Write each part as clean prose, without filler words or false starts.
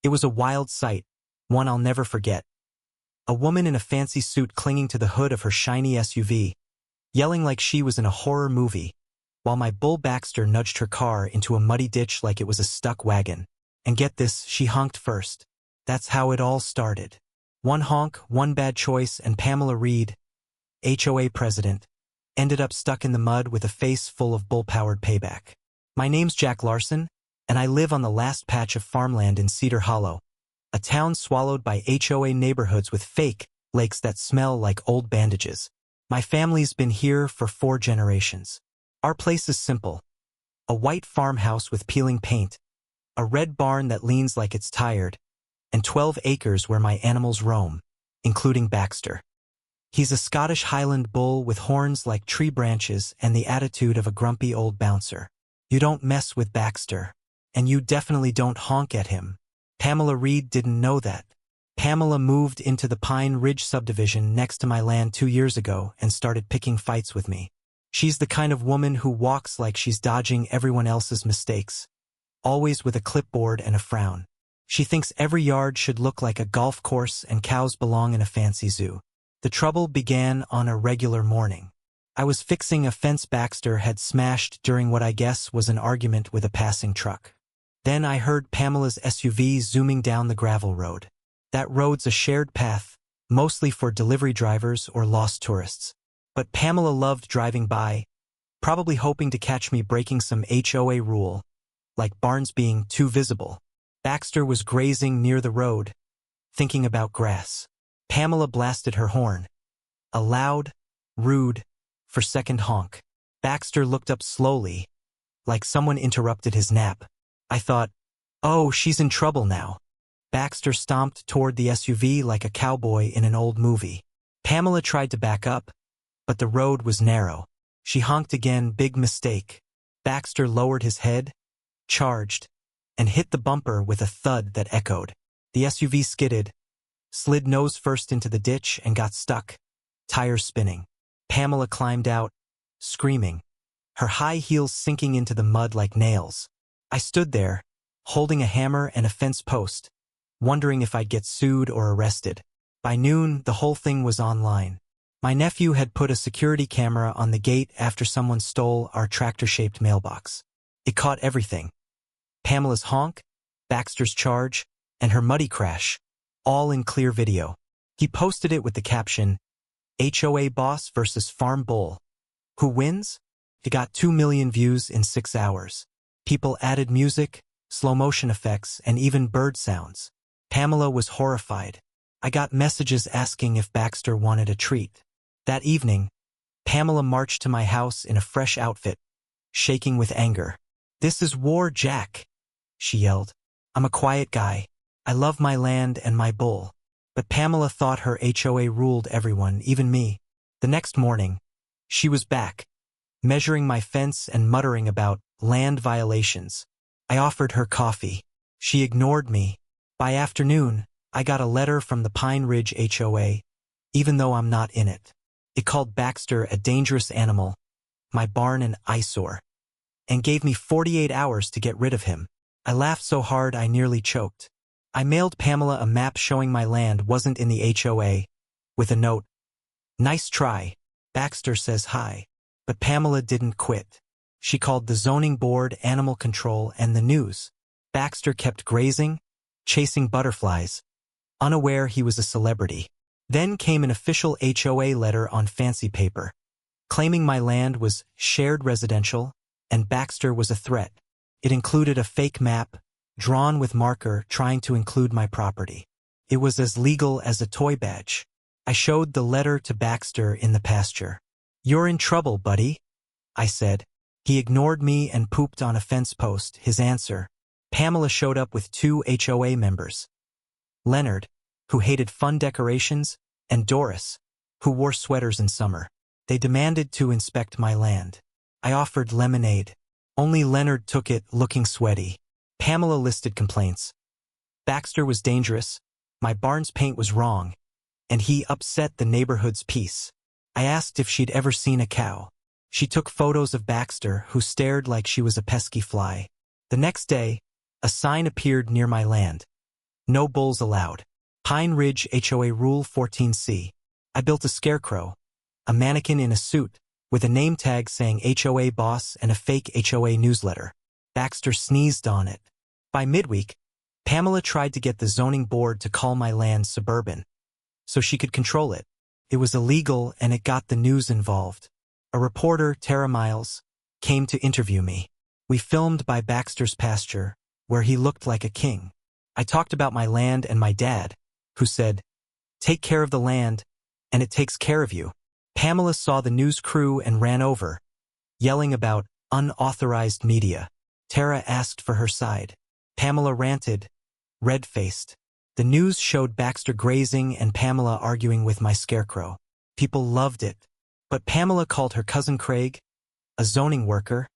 It was a wild sight, one I'll never forget. A woman in a fancy suit clinging to the hood of her shiny SUV, yelling like she was in a horror movie, while my bull Baxter nudged her car into a muddy ditch like it was a stuck wagon. And get this, she honked first. That's how it all started. One honk, one bad choice, and Pamela Reed, HOA president, ended up stuck in the mud with a face full of bull-powered payback. My name's Jack Larson, and I live on the last patch of farmland in Cedar Hollow, a town swallowed by HOA neighborhoods with fake lakes that smell like old bandages. My family's been here for 4 generations. Our place is simple. A white farmhouse with peeling paint, a red barn that leans like it's tired, and 12 acres where my animals roam, including Baxter. He's a Scottish Highland bull with horns like tree branches and the attitude of a grumpy old bouncer. You don't mess with Baxter, and you definitely don't honk at him. Pamela Reed didn't know that. Pamela moved into the Pine Ridge subdivision next to my land 2 years ago and started picking fights with me. She's the kind of woman who walks like she's dodging everyone else's mistakes, always with a clipboard and a frown. She thinks every yard should look like a golf course and cows belong in a fancy zoo. The trouble began on a regular morning. I was fixing a fence Baxter had smashed during what I guess was an argument with a passing truck. Then I heard Pamela's SUV zooming down the gravel road. That road's a shared path, mostly for delivery drivers or lost tourists. But Pamela loved driving by, probably hoping to catch me breaking some HOA rule, like barns being too visible. Baxter was grazing near the road, thinking about grass. Pamela blasted her horn. A loud, rude, for-second honk. Baxter looked up slowly, like someone interrupted his nap. I thought, oh, she's in trouble now. Baxter stomped toward the SUV like a cowboy in an old movie. Pamela tried to back up, but the road was narrow. She honked again, big mistake. Baxter lowered his head, charged, and hit the bumper with a thud that echoed. The SUV skidded, slid nose first into the ditch and got stuck, tires spinning. Pamela climbed out, screaming, her high heels sinking into the mud like nails. I stood there, holding a hammer and a fence post, wondering if I'd get sued or arrested. By noon, the whole thing was online. My nephew had put a security camera on the gate after someone stole our tractor-shaped mailbox. It caught everything. Pamela's honk, Baxter's charge, and her muddy crash, all in clear video. He posted it with the caption, HOA boss versus farm bull. Who wins? It got 2 million views in 6 hours. People added music, slow-motion effects, and even bird sounds. Pamela was horrified. I got messages asking if Baxter wanted a treat. That evening, Pamela marched to my house in a fresh outfit, shaking with anger. "This is war, Jack," she yelled. "I'm a quiet guy. I love my land and my bull." But Pamela thought her HOA ruled everyone, even me. The next morning, she was back, measuring my fence and muttering about land violations. I offered her coffee. She ignored me. By afternoon, I got a letter from the Pine Ridge HOA, even though I'm not in it. It called Baxter a dangerous animal, my barn an eyesore, and gave me 48 hours to get rid of him. I laughed so hard I nearly choked. I mailed Pamela a map showing my land wasn't in the HOA, with a note, "Nice try. Baxter says hi." But Pamela didn't quit. She called the zoning board, animal control, and the news. Baxter kept grazing, chasing butterflies, unaware he was a celebrity. Then came an official HOA letter on fancy paper, claiming my land was shared residential and Baxter was a threat. It included a fake map, drawn with marker trying to include my property. It was as legal as a toy badge. I showed the letter to Baxter in the pasture. "You're in trouble, buddy," I said. He ignored me and pooped on a fence post, his answer. Pamela showed up with 2 HOA members. Leonard, who hated fun decorations, and Doris, who wore sweaters in summer. They demanded to inspect my land. I offered lemonade. Only Leonard took it, looking sweaty. Pamela listed complaints. Baxter was dangerous, my barn's paint was wrong, and he upset the neighborhood's peace. I asked if she'd ever seen a cow. She took photos of Baxter, who stared like she was a pesky fly. The next day, a sign appeared near my land. No bulls allowed. Pine Ridge HOA Rule 14C. I built a scarecrow, a mannequin in a suit, with a name tag saying HOA boss and a fake HOA newsletter. Baxter sneezed on it. By midweek, Pamela tried to get the zoning board to call my land suburban, so she could control it. It was illegal and it got the news involved. A reporter, Tara Miles, came to interview me. We filmed by Baxter's pasture, where he looked like a king. I talked about my land and my dad, who said, "Take care of the land, and it takes care of you." Pamela saw the news crew and ran over, yelling about unauthorized media. Tara asked for her side. Pamela ranted, red-faced. The news showed Baxter grazing and Pamela arguing with my scarecrow. People loved it, but Pamela called her cousin Craig, a zoning worker,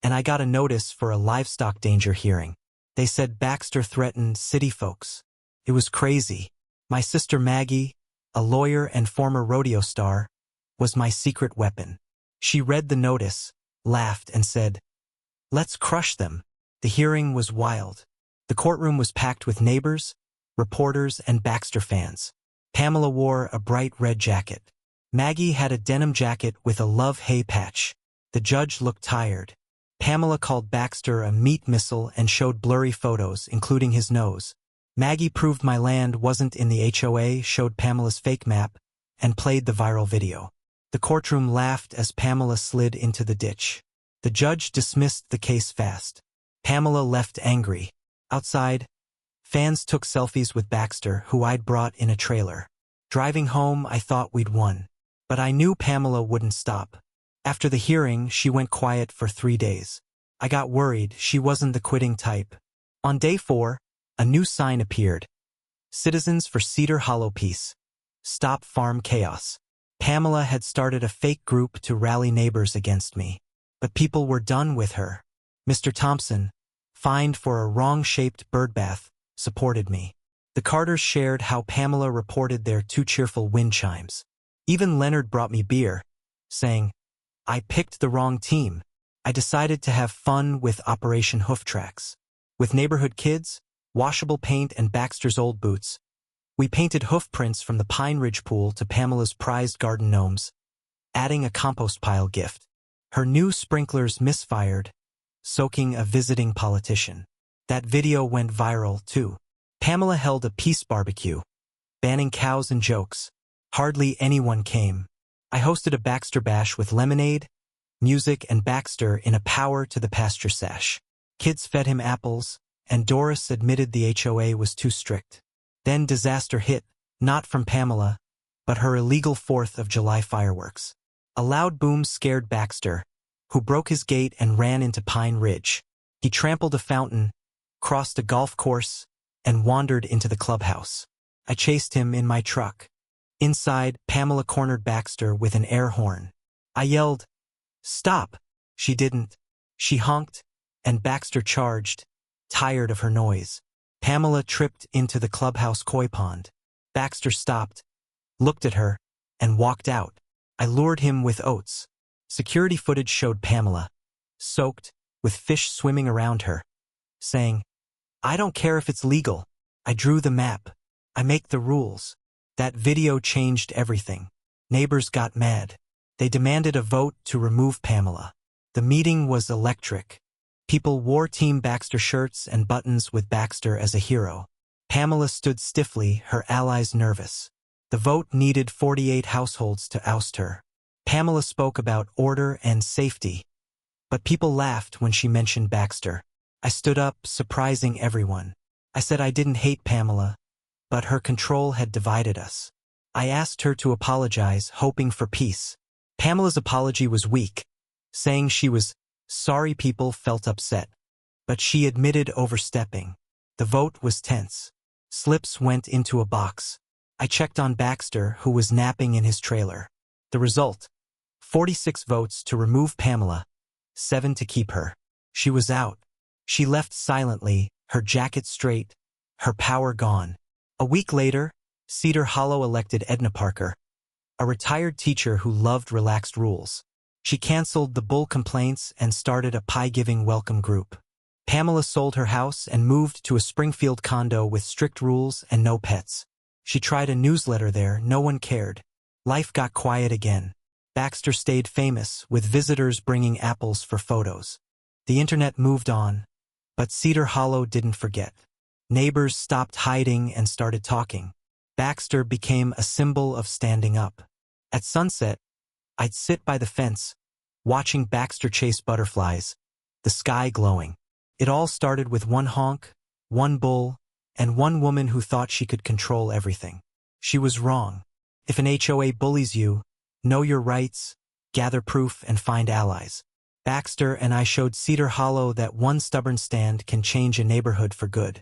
and I got a notice for a livestock danger hearing. They said Baxter threatened city folks. It was crazy. My sister Maggie, a lawyer and former rodeo star, was my secret weapon. She read the notice, laughed, and said, "Let's crush them." The hearing was wild. The courtroom was packed with neighbors, reporters, and Baxter fans. Pamela wore a bright red jacket. Maggie had a denim jacket with a love hay patch. The judge looked tired. Pamela called Baxter a meat missile and showed blurry photos, including his nose. Maggie proved my land wasn't in the HOA, showed Pamela's fake map, and played the viral video. The courtroom laughed as Pamela slid into the ditch. The judge dismissed the case fast. Pamela left angry. Outside, fans took selfies with Baxter, who I'd brought in a trailer. Driving home, I thought we'd won. But I knew Pamela wouldn't stop. After the hearing, she went quiet for 3 days. I got worried she wasn't the quitting type. On day 4, a new sign appeared. Citizens for Cedar Hollow Peace. Stop farm chaos. Pamela had started a fake group to rally neighbors against me. But people were done with her. Mr. Thompson, fined for a wrong-shaped birdbath, supported me. The Carters shared how Pamela reported their too cheerful wind chimes. Even Leonard brought me beer, saying, "I picked the wrong team." I decided to have fun with Operation Hoof Tracks. With neighborhood kids, washable paint, and Baxter's old boots, we painted hoof prints from the Pine Ridge pool to Pamela's prized garden gnomes, adding a compost pile gift. Her new sprinklers misfired, soaking a visiting politician. That video went viral, too. Pamela held a peace barbecue, banning cows and jokes. Hardly anyone came. I hosted a Baxter bash with lemonade, music, and Baxter in a power to the pasture sash. Kids fed him apples, and Doris admitted the HOA was too strict. Then disaster hit, not from Pamela, but her illegal 4th of July fireworks. A loud boom scared Baxter, who broke his gate and ran into Pine Ridge. He trampled a fountain, crossed a golf course, and wandered into the clubhouse. I chased him in my truck. Inside, Pamela cornered Baxter with an air horn. I yelled, "Stop!" She didn't. She honked, and Baxter charged, tired of her noise. Pamela tripped into the clubhouse koi pond. Baxter stopped, looked at her, and walked out. I lured him with oats. Security footage showed Pamela, soaked, with fish swimming around her, saying, "I don't care if it's legal. I drew the map. I make the rules." That video changed everything. Neighbors got mad. They demanded a vote to remove Pamela. The meeting was electric. People wore Team Baxter shirts and buttons with Baxter as a hero. Pamela stood stiffly, her allies nervous. The vote needed 48 households to oust her. Pamela spoke about order and safety, but people laughed when she mentioned Baxter. I stood up, surprising everyone. I said I didn't hate Pamela, but her control had divided us. I asked her to apologize, hoping for peace. Pamela's apology was weak, saying she was sorry people felt upset, but she admitted overstepping. The vote was tense. Slips went into a box. I checked on Baxter, who was napping in his trailer. The result: 46 votes to remove Pamela, 7 to keep her. She was out. She left silently, her jacket straight, her power gone. A week later, Cedar Hollow elected Edna Parker, a retired teacher who loved relaxed rules. She canceled the bull complaints and started a pie-giving welcome group. Pamela sold her house and moved to a Springfield condo with strict rules and no pets. She tried a newsletter there, no one cared. Life got quiet again. Baxter stayed famous, with visitors bringing apples for photos. The internet moved on, but Cedar Hollow didn't forget. Neighbors stopped hiding and started talking. Baxter became a symbol of standing up. At sunset, I'd sit by the fence, watching Baxter chase butterflies, the sky glowing. It all started with one honk, one bull, and one woman who thought she could control everything. She was wrong. If an HOA bullies you, know your rights, gather proof, and find allies. Baxter and I showed Cedar Hollow that one stubborn stand can change a neighborhood for good.